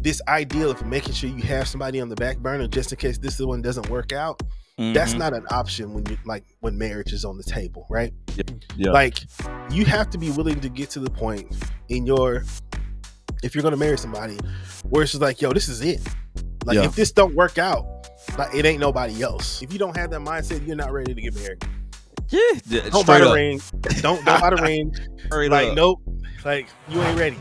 this ideal of making sure you have somebody on the back burner just in case this one doesn't work out, that's not an option when marriage is on the table, right? Yeah. Like, you have to be willing to get to the point in your, if you're going to marry somebody, where it's just like, yo, this is it. Like, if this don't work out, like, it ain't nobody else. If you don't have that mindset, you're not ready to get married. Yeah, don't buy the ring. Don't buy the ring. Like, nope. Like, you ain't ready.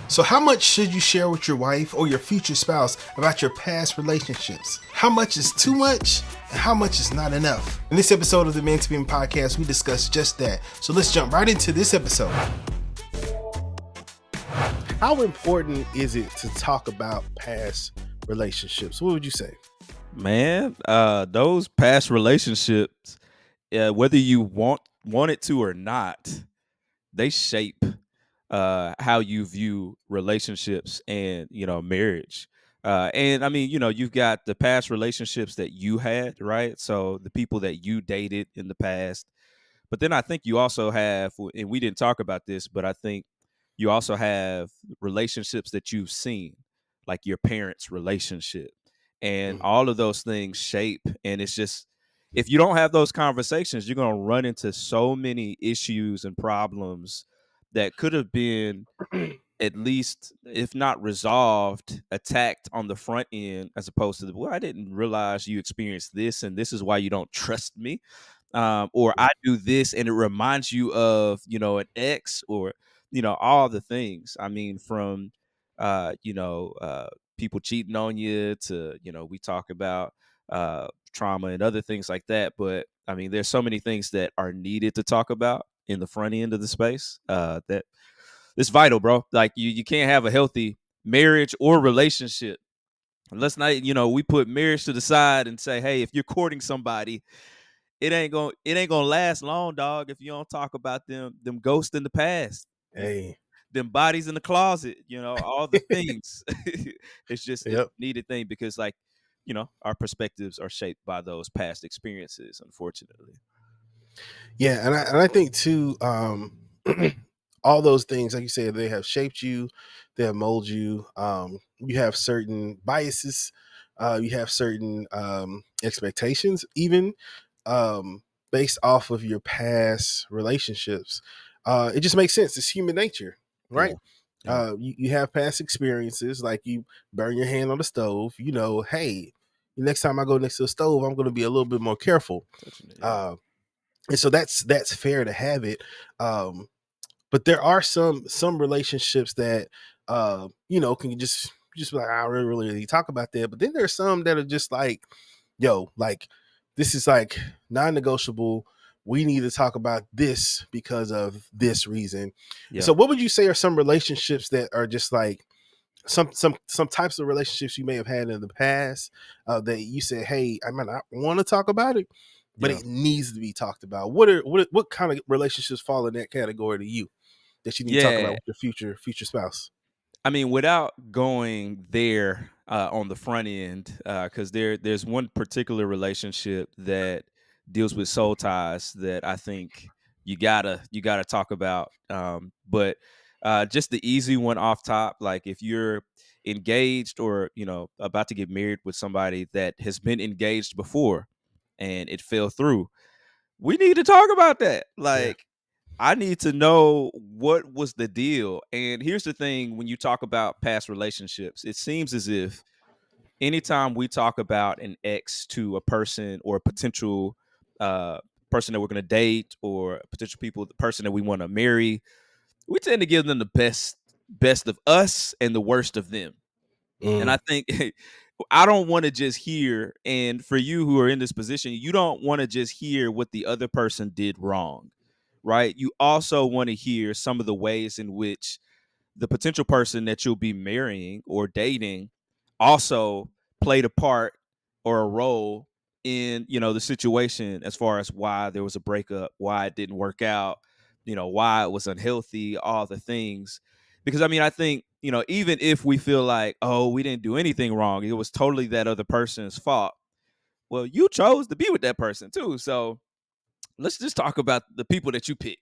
So how much should you share with your wife or your future spouse about your past relationships? How much is too much and how much is not enough? In this episode of the Men to Men podcast, we discuss just that. So let's jump right into this episode. How important is it to talk about past relationships? What would you say? Man, those past relationships, whether you want it to or not, they shape how you view relationships and marriage. And I mean, you've got the past relationships that you had, right? So the people that you dated in the past. But then I think you also have, and we didn't talk about this, but I think you also have relationships that you've seen, like your parents' relationship. And all of those things shape. And it's just, if you don't have those conversations, you're going to run into so many issues and problems that could have been at least, if not resolved, attacked on the front end, as opposed to well, I didn't realize you experienced this, and this is why you don't trust me. Or I do this, and it reminds you of an ex, or all the things. I mean, from people cheating on you to we talk about trauma and other things like that. But I mean, there's so many things that are needed to talk about in the front end of the space that it's vital, bro. Like you can't have a healthy marriage or relationship. Let's not, we put marriage to the side and say, hey, if you're courting somebody, it ain't gonna last long, dog, if you don't talk about them ghosts in the past. Hey. Them bodies in the closet, all the things. It's just it's a needed thing because our perspectives are shaped by those past experiences, unfortunately. Yeah, and I think too, all those things, like you said, they have shaped you, they have molded you. You have certain biases, you have certain expectations, even based off of your past relationships. It just makes sense. It's human nature, right? Yeah. You have past experiences, like you burn your hand on the stove. Hey, next time I go next to the stove, I'm going to be a little bit more careful. Touching it, yeah. And so that's fair to have it. But there are some relationships that can just be like, I don't really talk about that. But then there's some that are just like, yo, like, this is like non-negotiable. We need to talk about this because of this reason. Yeah. So what would you say are some relationships that are just like some types of relationships you may have had in the past that you said, hey, I might not want to talk about it, but it needs to be talked about? What kind of relationships fall in that category to you that you need to talk about with your future spouse? I mean, without going there on the front end, because there's one particular relationship that deals with soul ties that I think you gotta talk about. But just the easy one off top, like if you're engaged or about to get married with somebody that has been engaged before and it fell through, we need to talk about that. Like, I need to know what was the deal. And here's the thing, when you talk about past relationships, it seems as if anytime we talk about an ex to a person or a potential person that we're going to date, or a potential the person that we want to marry, we tend to give them the best of us and the worst of them. And I think I don't want to just hear, and for you who are in this position, you don't want to just hear what the other person did wrong, right? You also want to hear some of the ways in which the potential person that you'll be marrying or dating also played a part or a role in the situation, as far as why there was a breakup, why it didn't work out, why it was unhealthy, all the things. Because I mean, I think even if we feel like, oh, we didn't do anything wrong, it was totally that other person's fault, well, you chose to be with that person too. So let's just talk about the people that you pick.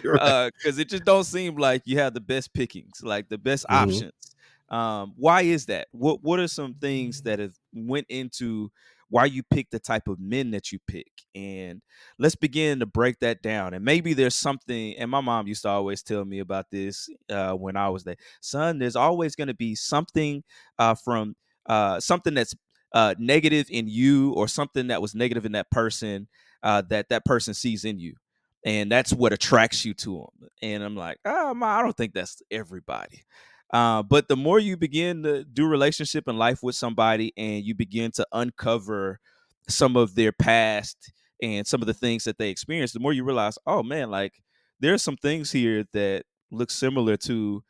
Right. Because it just don't seem like you have the best pickings, like the best Mhm. options. Why is that? What are some things that have went into why you pick the type of men that you pick? And let's begin to break that down. And maybe there's something, and my mom used to always tell me about this when I was there. Son, there's always going to be something from something that's negative in you, or something that was negative in that person, that that person sees in you, and that's what attracts you to them. And I'm like, oh, I don't think that's everybody. But the more you begin to do relationship and life with somebody, and you begin to uncover some of their past and some of the things that they experienced, the more you realize, oh man, like there's some things here that look similar to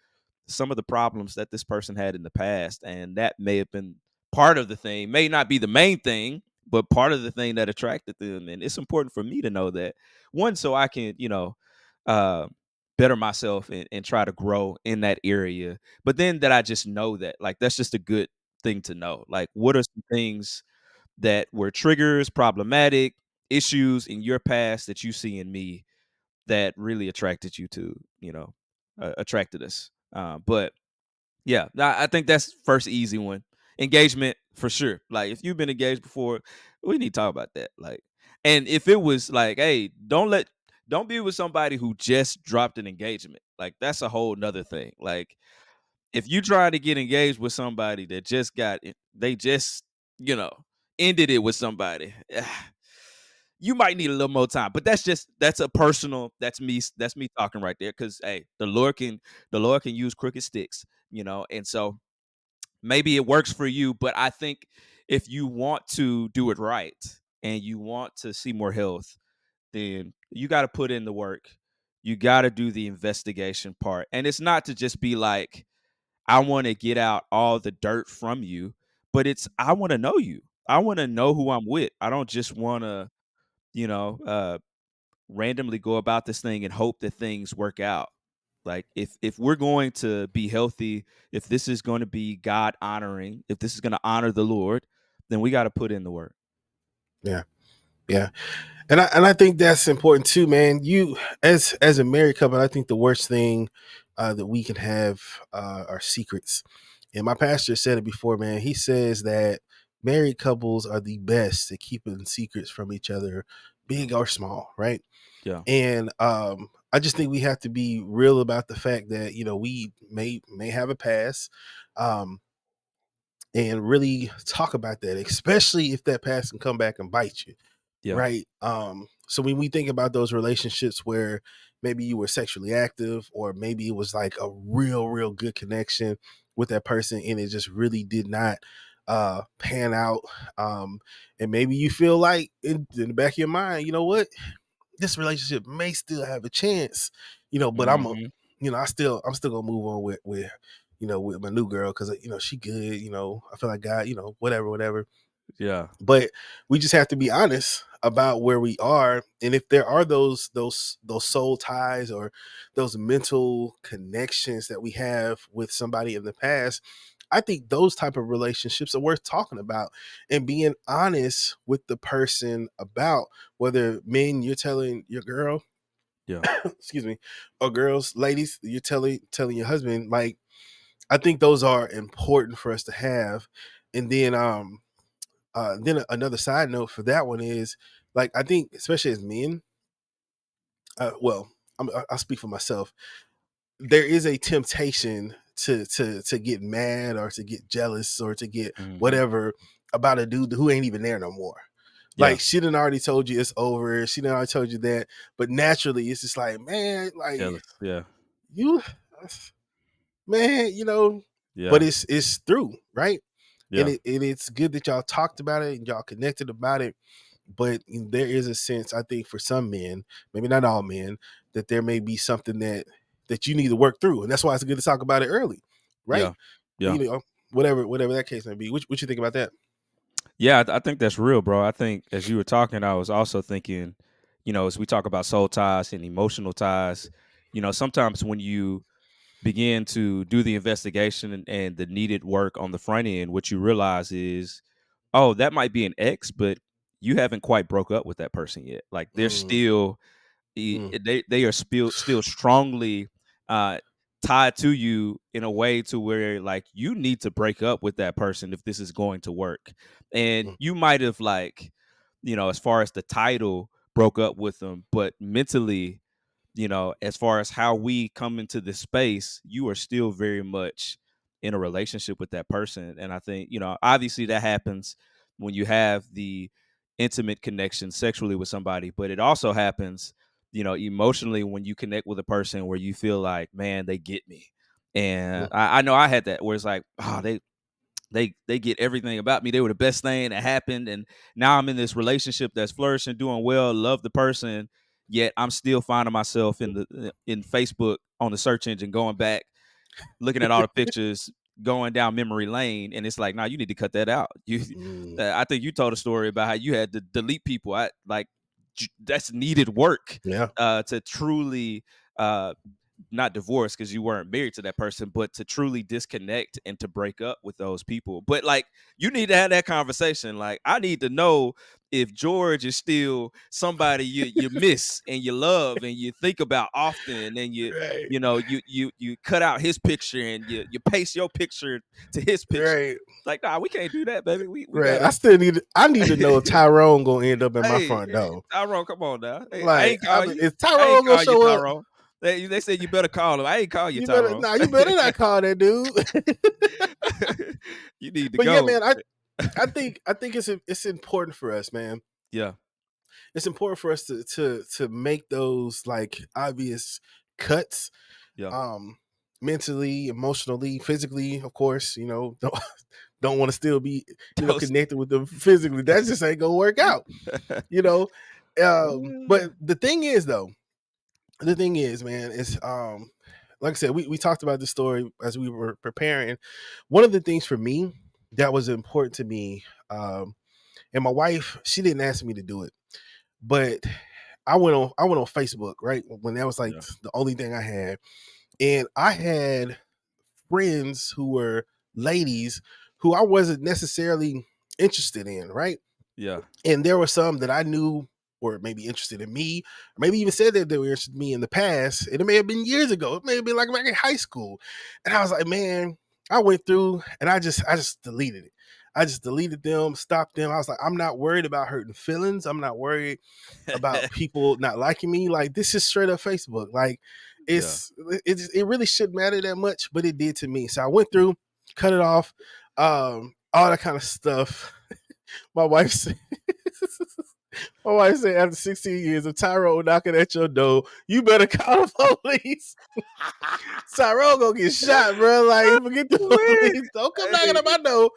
some of the problems that this person had in the past, and that may have been part of the thing, may not be the main thing, but part of the thing that attracted them. And it's important for me to know that, one, so I can, uh better myself, and try to grow in that area. But then that I just know that, like, that's just a good thing to know. Like, what are some things that were triggers, problematic issues in your past that you see in me that really attracted you to, attracted us. But yeah, I think that's first easy one. Engagement for sure. Like, if you've been engaged before, we need to talk about that. Like, and if it was like, hey, don't be with somebody who just dropped an engagement. Like, that's a whole nother thing. Like, if you try to get engaged with somebody that just they just, you know, ended it with somebody, you might need a little more time. But that's a personal, that's me talking right there. Cause hey, the Lord can use crooked sticks, and so maybe it works for you. But I think if you want to do it right and you want to see more health, then you got to put in the work. You got to do the investigation part. And it's not to just be like, I want to get out all the dirt from you, but it's, I want to know you. I want to know who I'm with. I don't just want to, you know, uh, randomly go about this thing and hope that things work out. Like, if we're going to be healthy, if this is going to be God honoring, if this is going to honor the Lord, then we got to put in the work. Yeah. Yeah. And I think that's important too, man. You, as a married couple, I think the worst thing that we can have are secrets. And my pastor said it before, man. He says that married couples are the best at keeping secrets from each other, big or small, right? Yeah. And I just think we have to be real about the fact that we may have a past, um, and really talk about that, especially if that past can come back and bite you, Yeah. right? So when we think about those relationships where maybe you were sexually active, or maybe it was like a real good connection with that person, and it just really did not pan out, and maybe you feel like in the back of your mind, you know what, this relationship may still have a chance, but Hmm. I'm still gonna move on with my new girl, because she good, I feel like God, whatever. Yeah. But we just have to be honest about where we are, and if there are those soul ties, or those mental connections that we have with somebody in the past, I think those type of relationships are worth talking about and being honest with the person about, whether men, you're telling your girl, Yeah. excuse me, or girls, ladies, you're telling your husband. Like, I think those are important for us to have. And then another side note for that one is, like, I think especially as men, well, I'll speak for myself. There is a temptation to get mad, or to get jealous, or to get Hmm. whatever about a dude who ain't even there no more. Yeah. Like, she done already told you it's over. She done already told you that, but naturally it's just like, man, like, Jealous. Yeah. you, man, but Yeah. it's through, right? And Yeah. it's good that y'all talked about it and y'all connected about it. But there is a sense, I think, for some men, maybe not all men, that there may be something that you need to work through, and that's why it's good to talk about it early, right? Yeah. Yeah. You know, whatever that case may be. What you think about that? Yeah, I think that's real, bro. I think as you were talking, I was also thinking, as we talk about soul ties and emotional ties, sometimes when you begin to do the investigation and the needed work on the front end, what you realize is, oh, that might be an ex, but you haven't quite broke up with that person yet. Like they're Mm, still mm, they are still strongly uh tied to you in a way to where like you need to break up with that person if this is going to work. And mm, you might have like, as far as the title, broke up with them, but mentally, as far as how we come into this space, you are still very much in a relationship with that person. And I think, obviously that happens when you have the intimate connection sexually with somebody, but it also happens, emotionally when you connect with a person where you feel like, man, they get me. mm, And I know I had that where it's like, oh, they get everything about me. They were the best thing that happened, and now I'm in this relationship that's flourishing, doing well, love the person. Yet I'm still finding myself in Facebook on the search engine, going back, looking at all the pictures, going down memory lane, and it's like, nah, you need to cut that out. mm. I think you told a story about how you had to delete people. I like that's needed work Yeah. to truly uh, not divorce because you weren't married to that person, but to truly disconnect and to break up with those people. But like, you need to have that conversation. Like, I need to know if George is still somebody you miss and you love and you think about often, and Right. you cut out his picture and you paste your picture to his picture. Right. Like, nah, we can't do that, baby. We Right. gotta. I need to know if Tyrone gonna end up at my Hey, front hey, door. Tyrone, come on now. Hey, I Like, ain't call you. is I ain't Tyrone gonna call you show up? Tyrone. They said you better call him. I ain't call you You better Tyrone. nah, you better not call that dude. You need to But yeah, go. man, I think it's important for us, man. Yeah, It's important for us to make those like obvious cuts, yeah. um, mentally, emotionally, physically, of course. Don't want to still be Those connected with them physically. That just ain't gonna work out. You know. But the thing is, man, is like I said, we talked about this story as we were preparing. One of the things for me that was important to me, and my wife, she didn't ask me to do it, but I went on Facebook, right? When that was like yeah, the only thing I had. And I had friends who were ladies who I wasn't necessarily interested in, right? yeah, And there were some that I knew were maybe interested in me, or maybe even said that they were interested in me in the past. And it may have been years ago. It may have been like back in high school. And I was like, man, I went through and I just deleted it. I just deleted them, stopped them. I was like, I'm not worried about hurting feelings. I'm not worried about people not liking me. Like, this is straight up Facebook. Like, yeah. it really shouldn't matter that much, but it did to me. So I went through, cut it off, all that kind of stuff. My wife said, my wife said, after 16 years of Tyrone knocking at your door, you better call the police. Tyrone gonna get shot, bro. Like, forget the Weird. police. Don't come knocking Hey, at my door.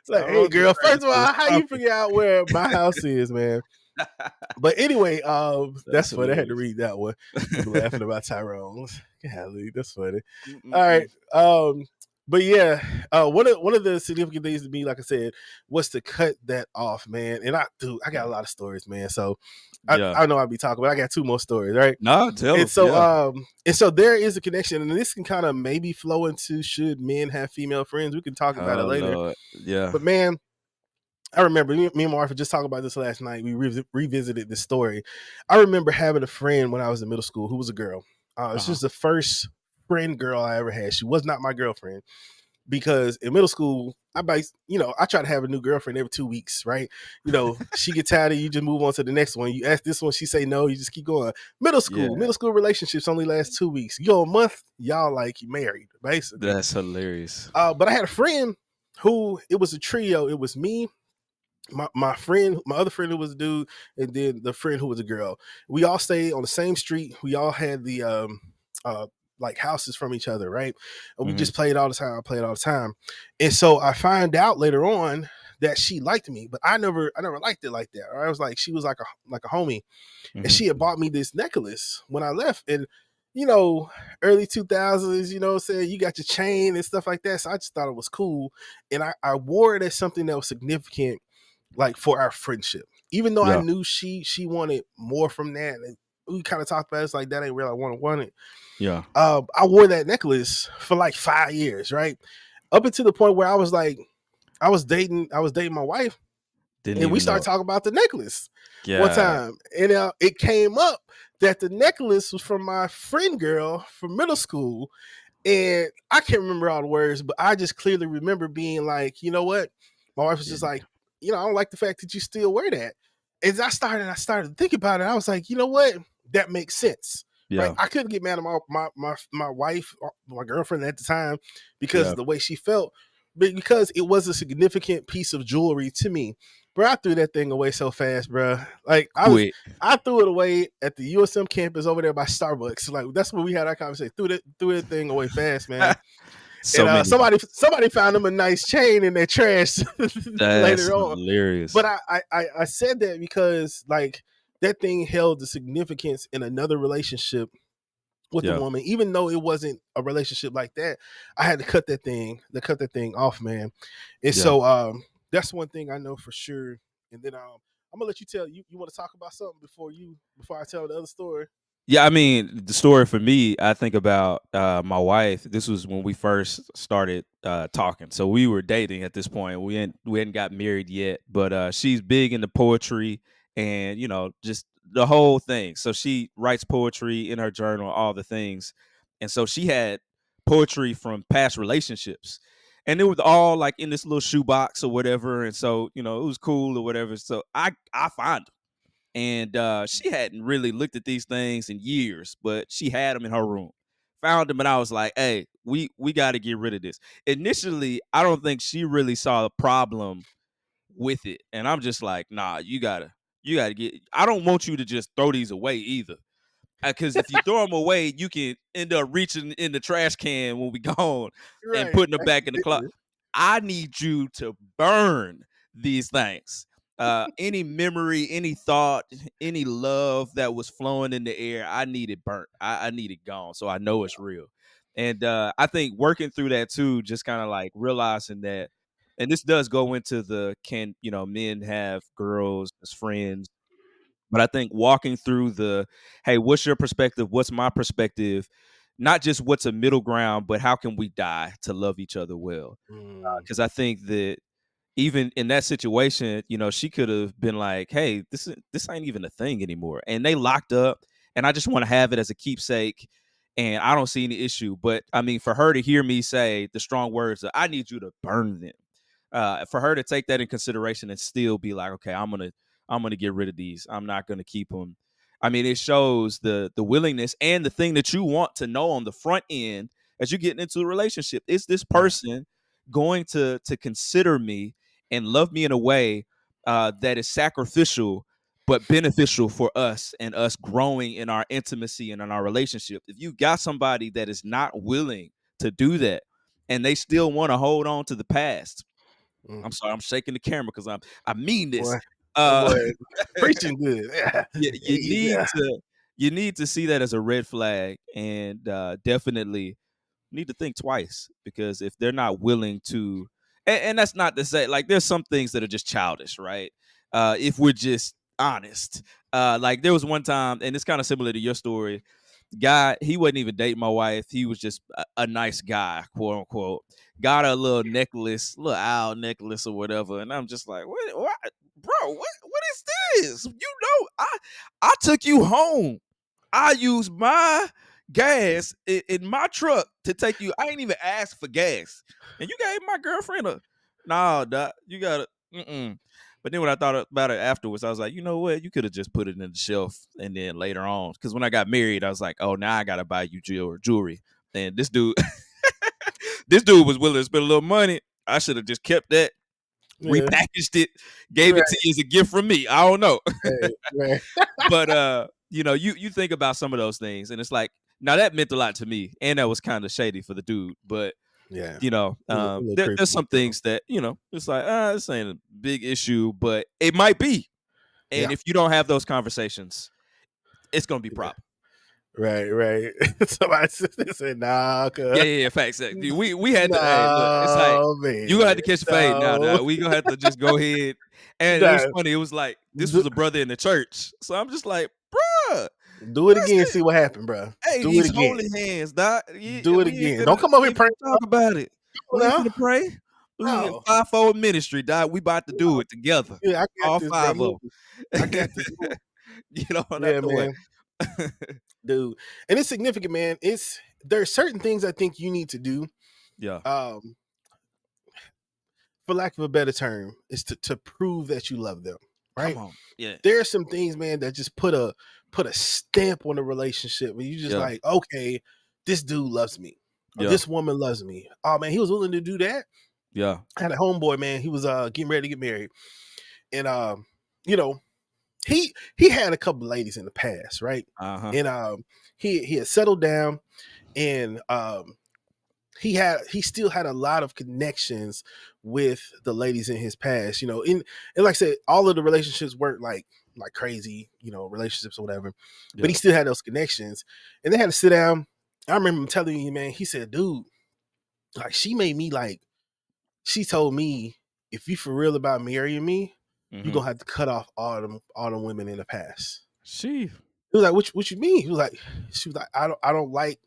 Like, hey, Tyrone just girl. trying to First of see what's all, how you popping. figure out where my house is, man? But anyway, That's that's funny. I had to hilarious. read that one. People laughing about Tyrone. Golly, that's funny. All right. Mm-mm-mm. But yeah, one of the significant things to me, like I said, was to cut that off, man. And I got Yeah, a lot of stories, man. So yeah. I know I'll be talking, but I got two more stories, right? No, tell And them. so Yeah. there is a connection, and this can kind of maybe flow into should men have female friends. We can talk about it Oh later. Lord. Yeah. But man, I remember me and my wife were just talking about this last night. We revisited this story. I remember having a friend when I was in middle school who was a girl. This Uh-huh. was the first friend girl I ever had. She was not my girlfriend because in middle school, I try to have a new girlfriend every 2 weeks, right? She gets tired of you, just move on to the next one. You ask this one, she say no, you just keep going. Yeah. Middle school relationships only last 2 weeks. You go a month, y'all like you married, basically. That's hilarious. But I had a friend who it was a trio. It was me, my friend, my other friend who was a dude, and then the friend who was a girl. We all stayed on the same street. We all had the uh like houses from each other, right? And we Hmm. just played all the time. I played all the time. And so I find out later on that she liked me, but I never liked it like that. I was like, she was like a homie. And Hmm. she had bought me this necklace when I left. And you know, early 2000s, what I'm saying, you got your chain and stuff like that. So I just thought it was cool. And I wore it as something that was significant, like for our friendship. Even though I Yeah. knew she wanted more from that, and we kind of talked about it, it's like that ain't real. I wanted. Yeah. I wore that necklace for like 5 years, right? Up until the point where I was dating my wife, Didn't and we even started know. talking about the necklace one Yeah. time, and it came up that the necklace was from my friend girl from middle school, and I can't remember all the words, but I just clearly remember being like, you know what? My wife was just Yeah. like, I don't like the fact that you still wear that. As I started to think about it, I was like, you know what? That makes sense. Right. Yeah. I couldn't get mad at my wife, my girlfriend at the time, because Yeah. of the way she felt, but because it was a significant piece of jewelry to me. Bro, I threw that thing away so fast, bro. Like Quick. I threw it away at the USM campus over there by Starbucks. Like that's where we had our conversation. Threw that thing away fast, man. And So many. somebody found them a nice chain in their trash That's later on. But hilarious. I said that because like that thing held the significance in another relationship with the Yeah. woman, even though it wasn't a relationship like that. I had to cut that thing off, man. And Yeah. so that's one thing I know for sure. And then I'm gonna let you tell you want to talk about something before I tell the other story. Yeah, I mean, the story for me, I think about my wife. This was when we first started talking. So we were dating at this point. We hadn't got married yet, but she's big into poetry and just the whole thing. So she writes poetry in her journal, all the things, and so she had poetry from past relationships, and it was all like in this little shoebox or whatever. And so it was cool or whatever. So I find and she hadn't really looked at these things in years, but she had them in her room. Found them, and I was like, "Hey, we got to get rid of this." Initially, I don't think she really saw a problem with it, and I'm just like, "Nah, you gotta get. I don't want you to just throw these away either, because if you throw them away, you can end up reaching in the trash can when we gone and Right. putting them back in the closet. I need you to burn these things. Any memory, any thought, any love that was flowing in the air, I need it burnt. I need it gone, so I know it's real. And I think working through that too, just kind of like realizing that, and this does go into the can men have girls as friends, but I think walking through hey, what's your perspective? What's my perspective? Not just what's a middle ground, but how can we die to love each other well? Mm, Because I think that even in that situation, she could have been like, "Hey, this ain't even a thing anymore," and they locked up, and I just want to have it as a keepsake, and I don't see any issue. But I mean, for her to hear me say the strong words, "I need you to burn them," for her to take that in consideration and still be like, okay, I'm gonna get rid of these. I'm not gonna keep them. I mean, it shows the willingness and the thing that you want to know on the front end as you're getting into a relationship. Is this yeah. person going to consider me and love me in a way that is sacrificial but beneficial for us and us growing in our intimacy and in our relationship? If you got somebody that is not willing to do that and they still want to hold on to the past, Mm. I'm sorry, I'm shaking the camera because I mean this. Boy, that Uh, boy preaching good. Yeah. you need Yeah. to see that as a red flag, and definitely need to think twice, because if they're not willing to, and that's not to say like there's some things that are just childish, right? If we're just honest, like there was one time, and it's kind of similar to your story. Guy, he wasn't even dating my wife. He was just a nice guy, quote unquote. Got a little necklace, little owl necklace or whatever, and I'm just like, what, bro? What is this? I took you home. I used my gas in my truck to take you. I ain't even asked for gas, and you gave my girlfriend a nah, doc, you gotta. Mm-mm. But then when I thought about it afterwards, I was like, you know what? You could have just put it in the shelf, and then later on, because when I got married, I was like, oh, now I gotta buy you jewelry. And this dude, this dude was willing to spend a little money. I should have just kept that, Yeah. repackaged it, gave it Right. to you as a gift from me. I don't know. Right. But you think about some of those things, and it's like, now that meant a lot to me, and that was kind of shady for the dude. But Yeah. A little there's creepy. some things that it's like, this ain't a big issue, but it might be. And Yeah. if you don't have those conversations, it's gonna be a Yeah. problem. Right. Right. Somebody said, "Nah, Yeah, cuz yeah, yeah. Facts. We had to. Hey, look, it's like no, you gonna have man, to catch a fade now. no, Now we gonna have to just go ahead. And it was no. funny. It was like this Do, was a brother in the church, so I'm just like, bruh, do it again. listen. See what happened, bro. Hey, Do it these again. holy hands, doc. Do it We ain't again. finna Don't come over we here ain't praying finna talk about it. We ain't now. finna pray. We in No, fivefold ministry, dog. We about to do no. it together. Yeah, I got All this, bro. five of Look, I them. got this. Look. Get on out Yeah, the way. man, dude, and it's significant, man. It's there are certain things I think you need to do. Yeah. Um, for lack of a better term, is to prove that you love them, Come right? on. Yeah. There are some things, man, that just put a stamp on a relationship where you just Yeah. like, okay, this dude loves me, or Yeah. this woman loves me. Oh man, he was willing to do that. Yeah. I had a homeboy, man. He was getting ready to get married, and you know, he had a couple ladies in the past, right? Uh-huh. And he had settled down, and he still had a lot of connections with the ladies in his past, and like I said, all of the relationships weren't like crazy, relationships or whatever, but he Yeah. still had those connections, and they had to sit down. I remember him telling me, man, he said, dude, like she made me like she told me, if you for real about marrying me, you're Mhm. gonna have to cut off all them women in the past. She. He was like, what you mean? He was like, she was like, I don't like,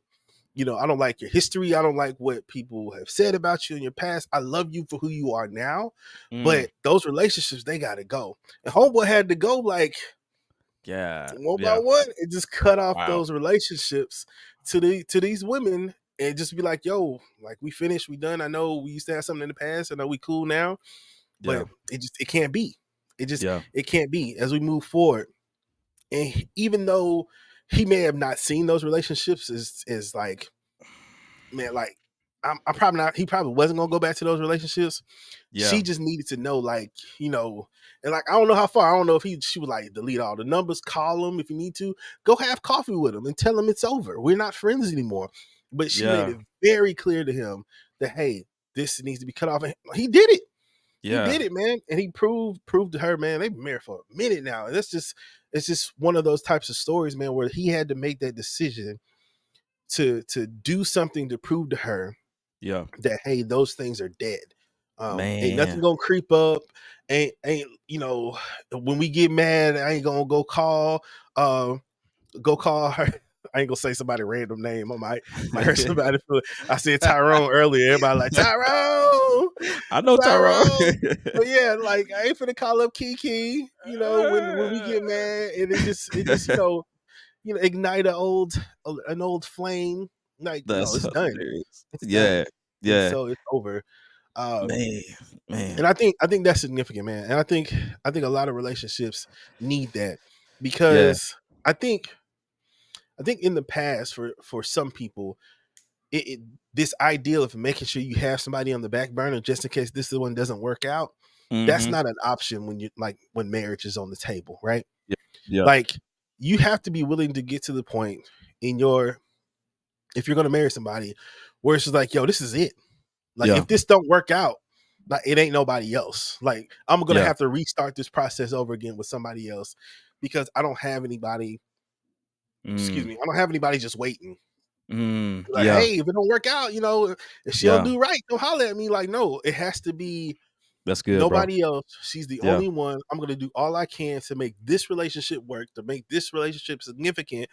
I don't like your history. I don't like what people have said about you in your past. I love you for who you are now, Mm. but those relationships, they gotta go. And homeboy had to go like Yeah. one by Yeah. one and just cut off Wow. those relationships to these women and just be like, yo, like we finished, we done. I know we used to have something in the past. I know we cool now, Yeah. but it can't be. Yeah. It can't be as we move forward. And even though he may have not seen those relationships as like, man, like I'm probably not. He probably wasn't gonna go back to those relationships. Yeah. She just needed to know, like, and like I don't know how far. I don't know if she would like delete all the numbers, call him if you need to, go have coffee with him and tell him it's over. We're not friends anymore. But she made Yeah. it very clear to him that hey, this needs to be cut off. And he did it. He Yeah. did it, man, and he proved to her, man. They've been married for a minute now, and it's just one of those types of stories, man, where he had to make that decision to do something to prove to her Yeah. that hey, those things are dead. Ain't nothing Man. gonna creep up. Ain't when we get mad, I ain't gonna uh go call her. I ain't gonna say somebody random name. I might hurt somebody. I said Tyrone earlier. Everybody like Tyrone, I know Tyrone. Tyrone. But yeah, like I ain't finna call up Kiki. When we get mad, and it just ignite an old flame. Like no, That's it's done. hilarious. It's done, Yeah. and Yeah. so it's over. Um, Man. and Man. I think that's significant, man. And I think a lot of relationships need that Yeah. because I think I think in the past for some people, it this ideal of making sure you have somebody on the back burner just in case this one doesn't work out, that's Mhm. not an option when marriage is on the table, right? Yeah. Yeah. Like you have to be willing to get to the point in your if you're gonna marry somebody where it's just like, yo, this is it. Like Yeah. if this don't work out, like it ain't nobody else. Like I'm gonna Yeah. have to restart this process over again with somebody else because I don't have anybody. Excuse Mm. me, I don't have anybody just waiting. Mm. Like, Yeah. hey, if it don't work out, if she don't Yeah. do right, don't holler at me. Like, no, it has to be That's good, bro. nobody else. She's the Yeah. only one. I'm gonna do all I can to make this relationship work, to make this relationship significant.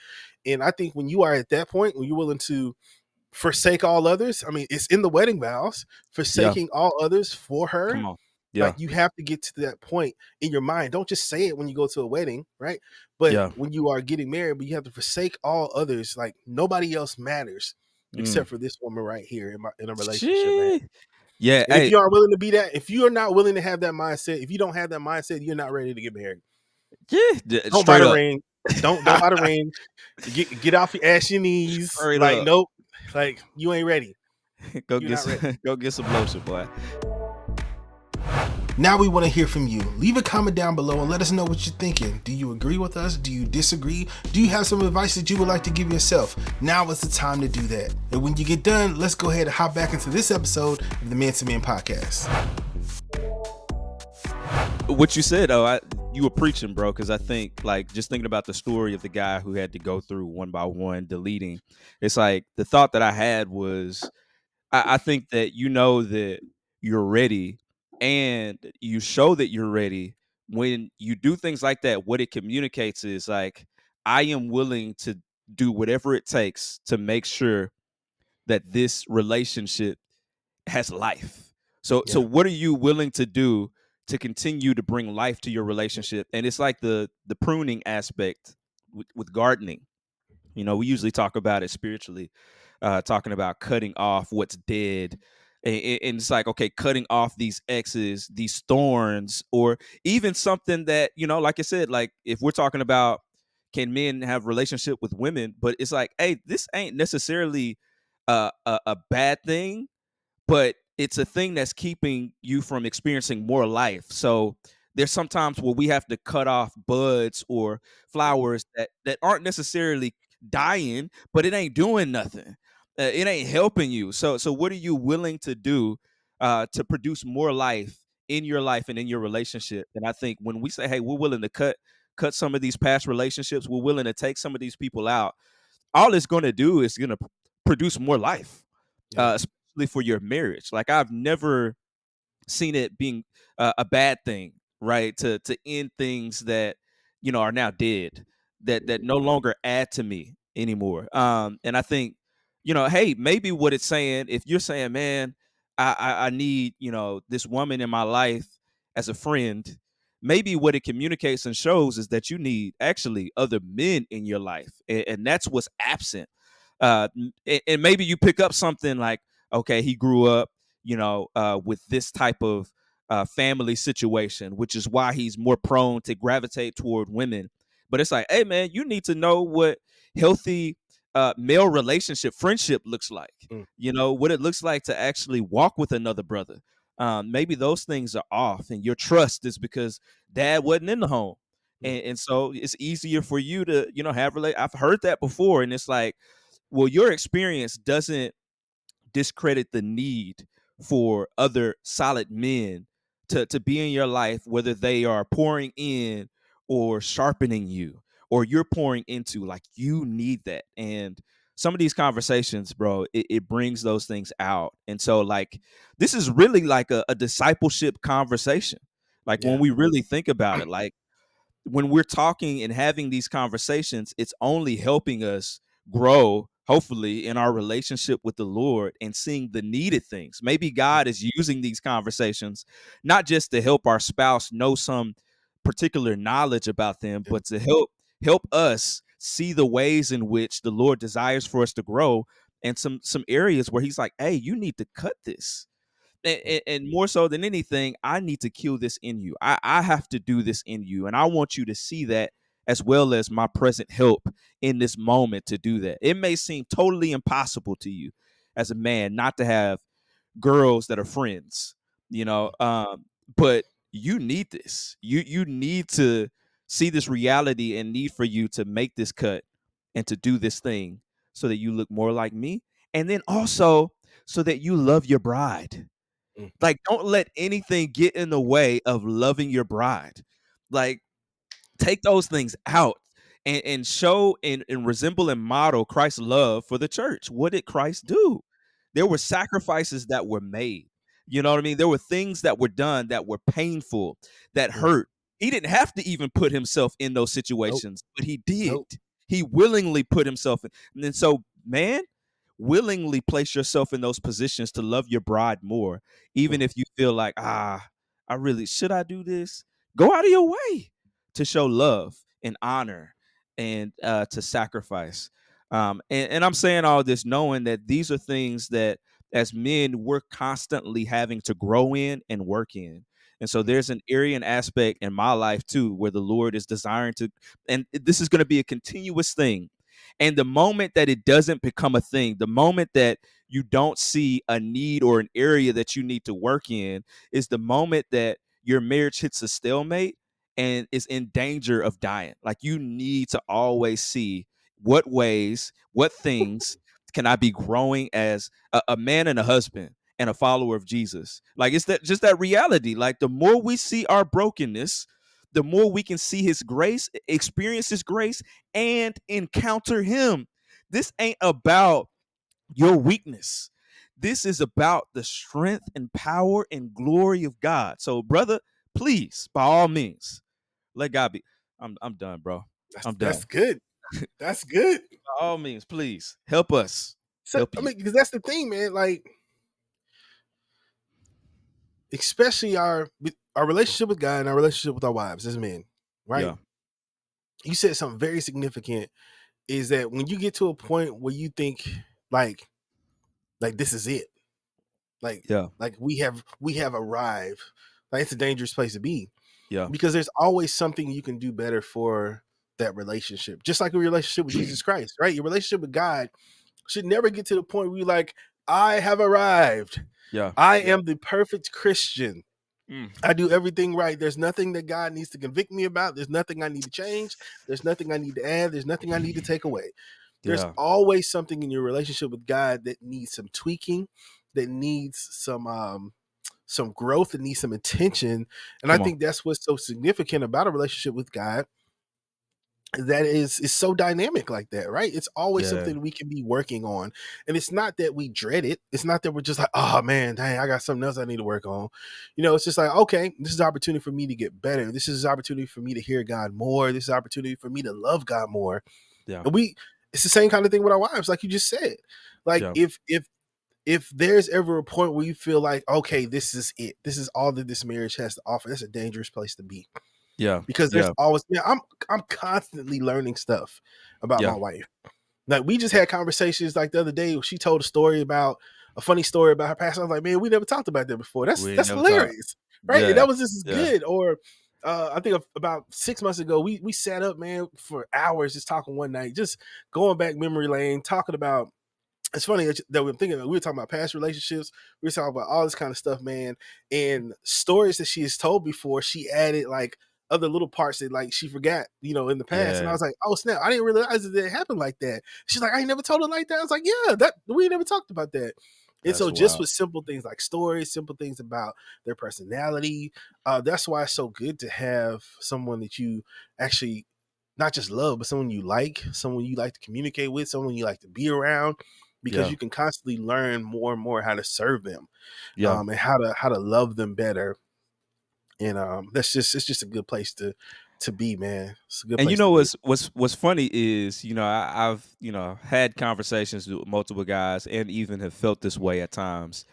And I think when you are at that point, when you're willing to forsake all others, I mean, it's in the wedding vows, Yeah. forsaking all others for her. Come on. Like Yeah. you have to get to that point in your mind. Don't just say it when you go to a wedding, right? But Yeah. when you are getting married, but you have to forsake all others. Like nobody else matters Mm. except for this woman right here in a relationship, man. Shit. Yeah. And if Hey. you aren't willing to be that, if you are not willing to have that mindset, if you don't have that mindset, you're not ready to get married. Yeah. Don't buy Straight the up. ring. Don't buy the ring. Get off your ass your knees. Straight Like up. nope. Like you ain't ready. Go You're get not ready. some, go get some lotion, boy. Now we want to hear from you. Leave a comment down below and let us know what you're thinking. Do you agree with us? Do you disagree? Do you have some advice that you would like to give yourself? Now is the time to do that. And when you get done, let's go ahead and hop back into this episode of the Men to Men podcast. What you said, though, you were preaching, bro, because I think, like, just thinking about the story of the guy who had to go through one by one deleting, it's like the thought that I had was I think that you know that you're ready and you show that you're ready when you do things like that. What it communicates is like, I am willing to do whatever it takes to make sure that this relationship has life. So Yeah. what are you willing to do to continue to bring life to your relationship? And it's like the pruning aspect with gardening. You know, we usually talk about it spiritually, talking about cutting off what's dead. And it's like, okay, cutting off these X's, these thorns, or even something that, you know, like I said, like if we're talking about can men have relationship with women, but it's like, hey, this ain't necessarily a bad thing, but it's a thing that's keeping you from experiencing more life. So there's sometimes where we have to cut off buds or Mhm. flowers that aren't necessarily dying, but it ain't doing nothing. It ain't helping you. So what are you willing to do to produce more life in your life and in your relationship? And I think when we say, hey, we're willing to cut some of these past relationships, we're willing to take some of these people out, all it's going to do is going to produce more life, Yeah. especially for your marriage. Like I've never seen it being a bad thing, right? To end things that are now dead, that no longer add to me anymore. And I think hey, maybe what it's saying, if you're saying, man, I need this woman in my life as a friend. Maybe what it communicates and shows is that you need actually other men in your life, and that's what's absent. And maybe you pick up something like, okay, he grew up with this type of family situation, which is why he's more prone to gravitate toward women. But it's like, hey, man, you need to know what healthy male relationship friendship looks like. Mm. You know, what it looks like to actually walk with another brother. Maybe those things are off, and your trust is because dad wasn't in the home. Mm. And so it's easier for you to, have I've heard that before. And it's like, well, your experience doesn't discredit the need for other solid men to be in your life, whether they are pouring in or sharpening you or you're pouring into. Like, you need that. And some of these conversations, bro, it brings those things out. And so, like, this is really like a discipleship conversation. Like, when Yeah. we really think about it, like, when we're talking and having these conversations, it's only helping us grow, hopefully, in our relationship with the Lord and seeing the needed things. Maybe God is using these conversations not just to help our spouse know some particular knowledge about them, Yeah. but to help us see the ways in which the Lord desires for us to grow, and some areas where he's like, hey, you need to cut this. Mm. And more so than anything, I need to kill this in you. I have to do this in you. And I want you to see that, as well as my present help in this moment to do that. It may seem totally impossible to you as a man not to have girls that are friends, Mm. but you need this. You need to see this reality and need for you to make this cut and to do this thing so that you look more like me. And then also so that you love your bride. Mm. Like, don't let anything get in the way of loving your bride. Like, take those things out and show and resemble and model Christ's love for the church. What did Christ do? There were sacrifices that were made. You know what I mean? There were things that were done that were painful, that Mm. hurt. He didn't have to even put himself in those Nope. situations, but he did. Nope. He willingly put himself in. And then so, man, willingly place yourself in those positions to love your bride more, Mm. even if you feel like, I really should I do this? Go out of your way to show love and honor and to sacrifice. And I'm saying all this knowing that these are things that as men we're constantly having to grow in and work in. And so Mm. there's an area and aspect in my life too where the Lord is desiring to, and this is going to be a continuous thing. And the moment that it doesn't become a thing, the moment that you don't see a need or an area that you need to work in, is the moment that your marriage hits a stalemate and is in danger of dying. Like, you need to always see what ways, what things can I be growing as a man and a husband and a follower of Jesus. Like, it's that just that reality. Like, the more we see our brokenness, the more we can see his grace, experience his grace, and encounter him. This ain't about your weakness. This is about the strength and power and glory of God. So, brother, please, by all means, let God be. I'm done, bro. I'm That's done. good. That's good. By all means, please help us So help I you. mean, because that's the thing, man. Like, especially our relationship with God and our relationship with our wives as men, right? Yeah. You said something very significant is that when you get to a point where you think like this is it, like Yeah. we have arrived, like it's a dangerous place to be Yeah. because there's always something you can do better for that relationship. Just like your relationship with Jesus Christ, right? Your relationship with God should never get to the point where you're like, I have arrived. Yeah. I Yeah. am the perfect Christian. Mm. I do everything right. There's nothing that God needs to convict me about. There's nothing I need to change. There's nothing I need to add. There's nothing I need to take away. There's Yeah. always something in your relationship with God that needs some tweaking, that needs some growth, that needs some attention. And I Come on. think that's what's so significant about a relationship with God, that is so dynamic like that, right? It's always Yeah. something we can be working on. And it's not that we dread it. It's not that we're just like, oh man, dang, I got something else I need to work on. It's just like, okay, this is an opportunity for me to get better. This is an opportunity for me to hear God more. This is an opportunity for me to love God more. Yeah. And it's the same kind of thing with our wives, like you just said. Like Yeah. if there's ever a point where you feel like, okay, this is it, this is all that this marriage has to offer, that's a dangerous place to be. Yeah. Because there's Yeah. always, yeah, I'm constantly learning stuff about my Yeah. wife. Like we just had conversations like the other day. She told a funny story about her past. I was like, man, we never talked about that before. That's We ain't that's never talked. hilarious, right? And Yeah. that was just as Yeah. good. Or I think about 6 months ago, we sat up, man, for hours just talking one night, just going back memory lane, talking about. It's funny that we're thinking. We were talking about past relationships. We were talking about all this kind of stuff, man, and stories that she has told before. She added like other little parts that like she forgot, in the past. And I Yeah. was like, oh snap, I didn't realize that it happened like that. She's like, I ain't never told her like that. I was like, yeah, that we never talked about that. And so That's just wild. with simple things like stories, simple things about their personality, that's why it's so good to have someone that you actually not just love, but someone you like to communicate with, someone you like to be around, because Yeah. you can constantly learn more and more how to serve them, Yeah. and how to love them better. And it's just a good place to be, man. It's a good And you place know to be. what's funny is, I've, had conversations with multiple guys and even have felt this way at times.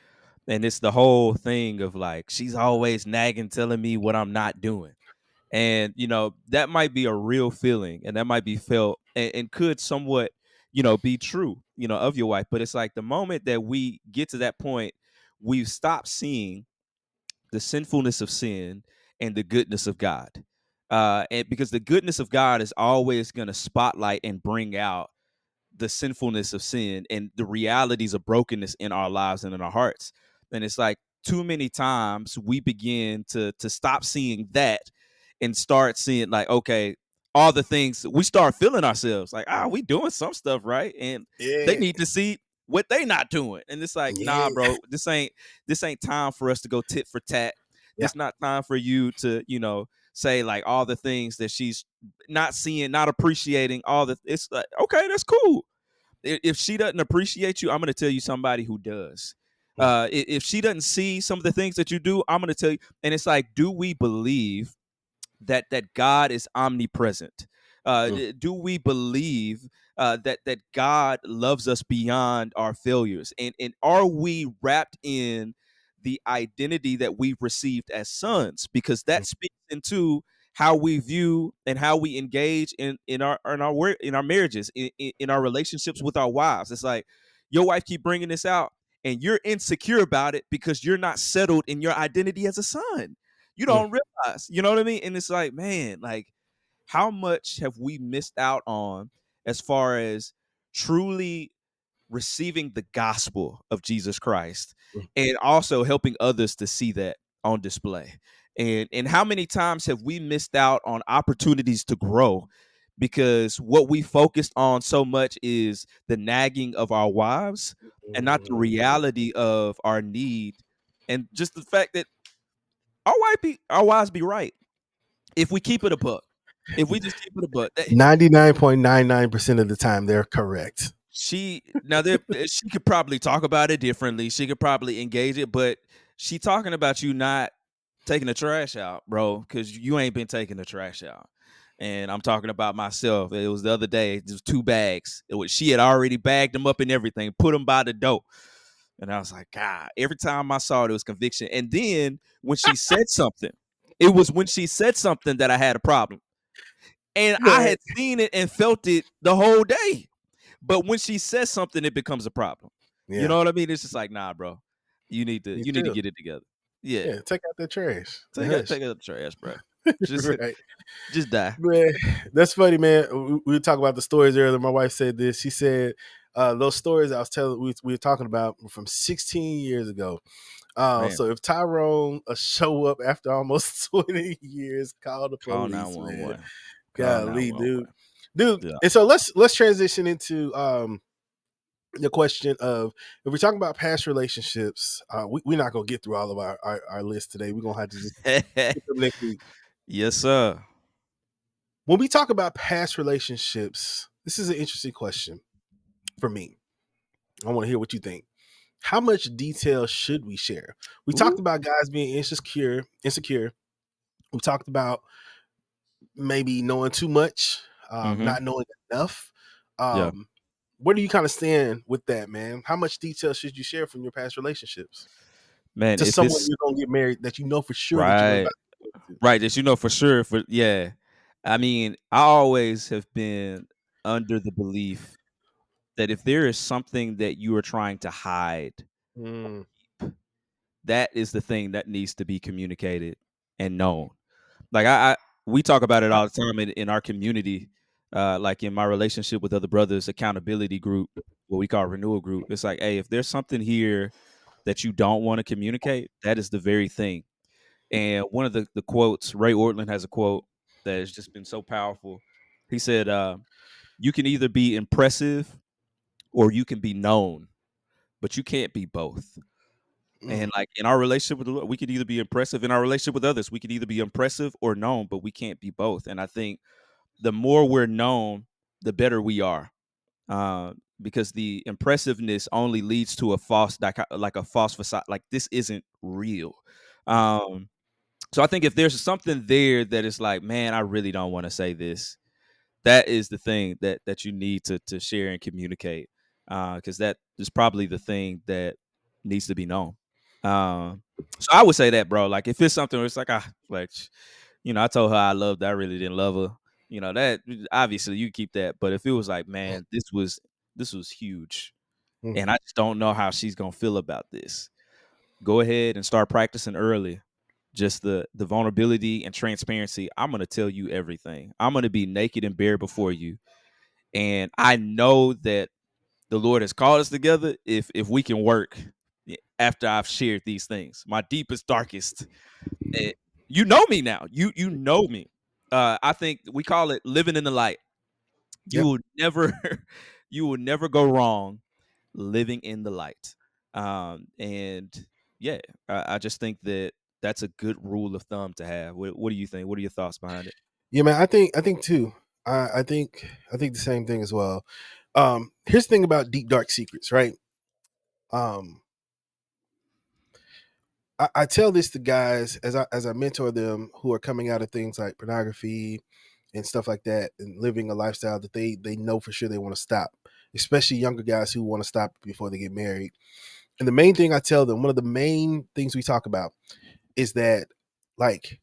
And it's the whole thing of like, she's always nagging, telling me what I'm not doing. And, that might be a real feeling and that might be felt and could somewhat, be true, of your wife. But it's like the moment that we get to that point, we've stopped seeing the sinfulness of sin and the goodness of God. And because the goodness of God is always going to spotlight and bring out the sinfulness of sin and the realities of brokenness in our lives and in our hearts. And it's like too many times we begin to stop seeing that and start seeing like, okay, all the things we start feeling ourselves like, we doing some stuff right. And they Yeah, need to see what they not doing. And it's like, nah, yeah, bro, this ain't time for us to go tit for tat. yeah, This not time for you to, say like all the things that she's not seeing, not appreciating, all the it's like, okay, that's cool. If she doesn't appreciate you, I'm going to tell you somebody who does. mm, If she doesn't see some of the things that you do, I'm going to tell you. And it's like, do we believe that God is omnipresent? mm, Do we believe that God loves us beyond our failures? And are we wrapped in the identity that we've received as sons? Because mm, that speaks into how we view and how we engage in our marriages, in our relationships with our wives. It's like your wife keep bringing this out, and you're insecure about it because you're not settled in your identity as a son. You mm, don't realize, you know what I mean? And it's like, man, like how much have we missed out on as far as truly receiving the gospel of Jesus Christ mm. and also helping others to see that on display. And how many times have we missed out on opportunities to grow because what we focused on so much is the nagging of our wives and not the reality of our need and just the fact that our wives be right if we keep it a buck. If we just keep it a buck, 99.99% of the time they're correct. she could probably talk about it differently. She could probably engage it, but she talking about you not taking the trash out, bro, because you ain't been taking the trash out. And I'm talking about myself. It was the other day. It was 2 bags. She had already bagged them up and everything, put them by the door. And I was like, God, every time I saw it, it was conviction. And then when she said something, it was when she said something that I had a problem. And I Man, had seen it and felt it the whole day. But when she says something, it becomes a problem. You yeah, know what I mean? It's just like, nah, bro. you You need to too. get it together. Yeah. Yeah, take out the trash. The hush. Take out the trash, bro. Just Right. just die. Man, that's funny, man. We were talking about the stories earlier. My wife said this. She said those stories I was telling we were talking about were from 16 years ago. Man, So if Tyrone show up after almost 20 years, call the call police, man. 911. Call Golly, dude. 911. Dude. Yeah. And so let's transition into the question of if we're talking about past relationships, we're not gonna get through all of our list today. We're gonna have to just get them next week. Yes, sir. When we talk about past relationships, this is an interesting question for me. I want to hear what you think. How much detail should we share? We Ooh. talked about guys being insecure. We talked about maybe knowing too much, Mhm. not knowing enough. Yeah. Um, where do you kind of stand with that, man? How much detail should you share from your past relationships Man, to if someone it's you're gonna get married that you know for sure that you're about right. to get married to? Right, that you know for sure for yeah. I mean, I always have been under the belief that if there is something that you are trying to hide, Mm, that is the thing that needs to be communicated and known. Like I we talk about it all the time in our community, like in my relationship with other brothers, accountability group, what we call renewal group. It's like, hey, if there's something here that you don't want to communicate, that is the very thing. And one of the quotes, Ray Ortland has a quote that has just been so powerful. He said, "You can either be impressive or you can be known, but you can't be both." mm, And like in our relationship with the Lord, we could either be impressive in our relationship with others. We could either be impressive or known, but we can't be both. And I think the more we're known, the better we are, because the impressiveness only leads to a like a false facade. Like this isn't real. mm, Um, so I think if there's something there that is like, man, I really don't want to say this, that is the thing that you need to share and communicate, because that is probably the thing that needs to be known. So I would say that, bro. Like if it's something where it's like, like, I told her I loved her, I really didn't love her. That obviously you keep that. But if it was like, man, this was huge, mm. and I just don't know how she's gonna feel about this, go ahead and start practicing early. Just the vulnerability and transparency. I'm gonna tell you everything. I'm gonna be naked and bare before you. And I know that the Lord has called us together if we can work after I've shared these things. My deepest, darkest. eh, You know me now. You know me. I think we call it living in the light. You Yep. will never you will never go wrong living in the light. And yeah, I just think that that's a good rule of thumb to have. What do you think? What are your thoughts behind it? Yeah, man. I think too. I think the same thing as well. Here's the thing about deep dark secrets, right? Um, I tell this to guys as I mentor them who are coming out of things like pornography and stuff like that, and living a lifestyle that they know for sure they want to stop, especially younger guys who want to stop before they get married. And the main thing I tell them, one of the main things we talk about is that, like,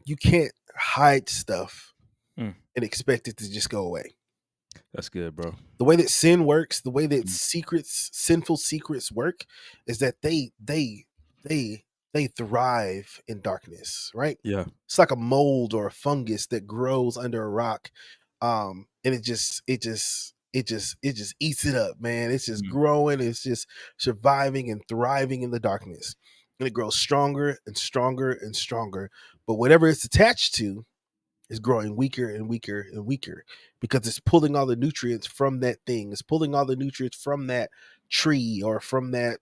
you can't hide stuff Mm, and expect it to just go away. that's good, bro. The way that sin works, the way that Mm, sinful secrets work, is that they they thrive in darkness, right? yeah. It's like a mold or a fungus that grows under a rock, and it just eats it up, man. It's just Mm, growing, it's just surviving and thriving in the darkness, and it grows stronger and stronger and stronger. But whatever it's attached to is growing weaker and weaker and weaker because it's pulling all the nutrients from that thing. It's pulling all the nutrients from that tree or from that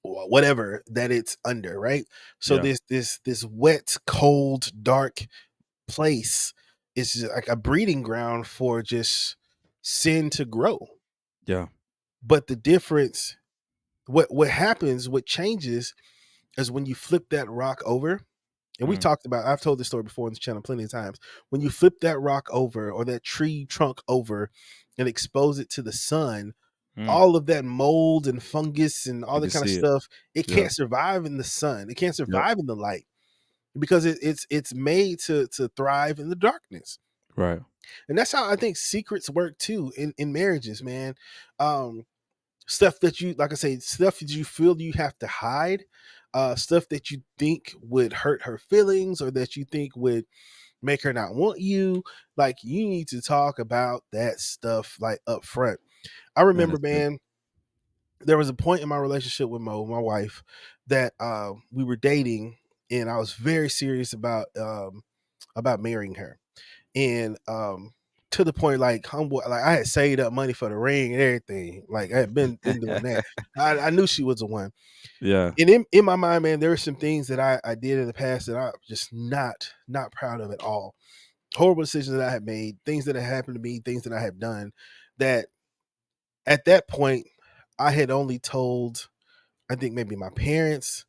whatever that it's under, right? So yeah. this wet, cold, dark place is just like a breeding ground for just sin to grow. Yeah. But the difference, what happens, what changes is when you flip that rock over. And we Mm, talked about, I've told this story before on this channel plenty of times. When you flip that rock over or that tree trunk over and expose it to the sun, Mm. all of that mold and fungus and all You that can kind of see it. stuff, it Yep. can't survive in the sun. It can't Yep. survive in the light because it's made to thrive in the darkness. Right. And that's how I think secrets work too in marriages, man. Um, Stuff that you, like I say, stuff that you feel you have to hide, stuff that you think would hurt her feelings or that you think would make her not want you. Like you need to talk about that stuff like up front. I Man, remember, that's good. man, there was a point in my relationship with my wife, that we were dating, and I was very serious about marrying her, and to the point like humble, like I had saved up money for the ring and everything. Like I had been doing that. I knew she was the one. Yeah. And in my mind, man, there were some things that I did in the past that I'm just not proud of at all. Horrible decisions that I had made, things that had happened to me, things that I had done that at that point I had only told, I think maybe my parents,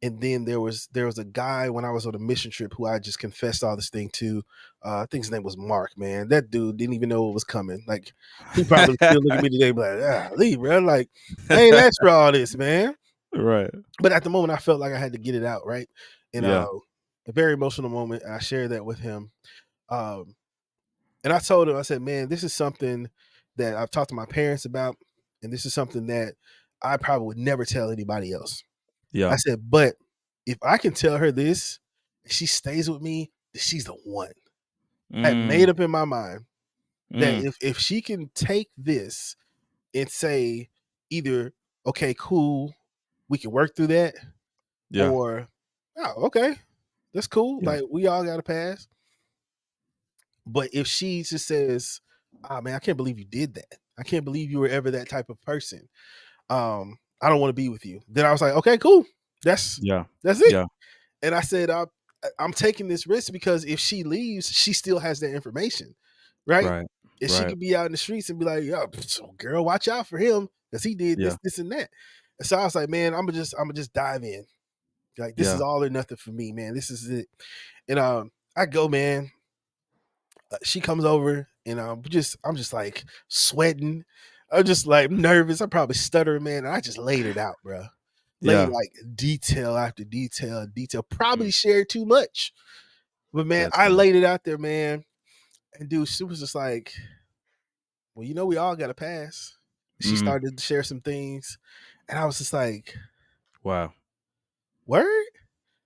and then there was a guy when I was on a mission trip who I just confessed all this thing to. I think his name was Mark. Man, that dude didn't even know what was coming. Like he probably still look at me today, like, leave, bro. Like I ain't asked for all this, man. Right. But at the moment, I felt like I had to get it out, right? And Yeah. a very emotional moment. I shared that with him, um, and I told him, I said, man, this is something that I've talked to my parents about, and this is something that I probably would never tell anybody else. I Yeah. said, but if I can tell her this, and she stays with me, then she's the one. I had made Mm. up in my mind that Mm. if she can take this and say either, okay, cool, we can work through that, Yeah. or oh, okay, that's cool. Yeah. Like we all got to pass. But if she just says, "Ah, man, I can't believe you did that. I can't believe you were ever that type of person. I don't want to be with you." Then I was like, "Okay, cool. That's Yeah. that's it." Yeah. And I said, I'm taking this risk because if she leaves, she still has that information, right? Right. And she Right. could be out in the streets and be like, "Yo, girl, watch out for him because he did this, Yeah. this, and that." And so I was like, "Man, I'm gonna just dive in. Like this is Yeah. all or nothing for me, man. This is it." And I go, man. She comes over, and I'm just like sweating. I'm just like nervous. I probably stutter, man. And I just laid it out, bro. Laid Yeah. like detail after detail, detail. Probably Mm. shared too much, but man, That's I good. laid it out there, man. And dude, she was just like, "Well, we all got to pass." She Mm. started to share some things, and I was just like, Wow. "Word?"